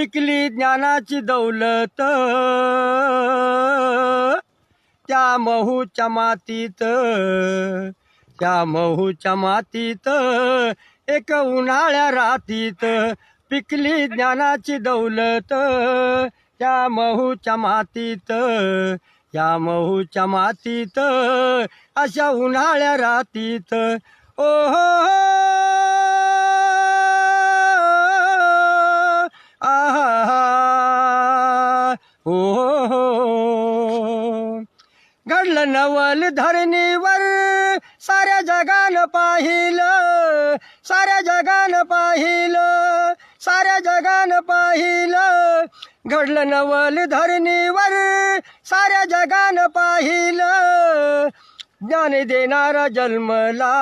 पिकली ज्ञानाची दौलत त्या महूच्या मातीत, त्या महूच्या मातीत एक उन्हाळ्या रातीत पिकली ज्ञानाची दौलत त्या महूच्या मातीत, त्या महूच्या मातीत अशा उन्हाळ्या रातीत ओ हो आहा हो घडलं नवल धरणीवर साऱ्या जगानं पाहिलं, साऱ्या जगानं पाहिलं, साऱ्या जगानं पाहिलं घडलं नवल धरणीवर साऱ्या जगानं पाहिलं ज्ञान देणारा जन्मला,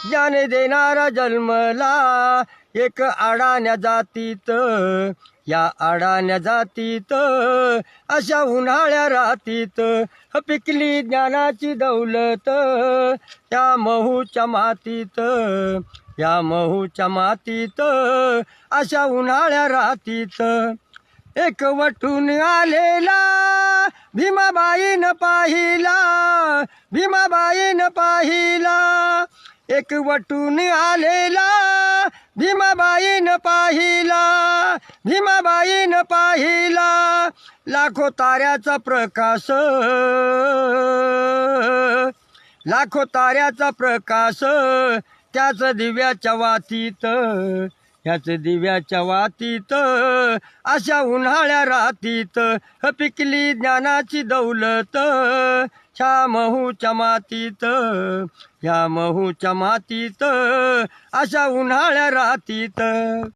ज्ञान देणारा जन्मला एक अडाण्या जातीत, या अडाण्या जातीत अशा उन्हाळ्या रातीत पिकली ज्ञानाची दौलत त्या महूच्या मातीत, या महूच्या मातीत अशा उन्हाळ्या रातीत एक वटून आलेला भीमाबाईनं पाहिला, भीमाबाईनं पाहिला एक वटून आलेला भीमाबाईनं पाहिला, भीमाबाईनं पाहिला लाखो ताऱ्याचा प्रकाश, लाखो ताऱ्याचा प्रकाश त्याच दिव्याच्या वातीत, ह्याच दिव्याच्या वातीत अशा उन्हाळ्या रातीत पिकली ज्ञानाची दौलत ह्या महूच्या मातीत, ह्या महूच्या मातीत अशा उन्हाळ्या रातीत।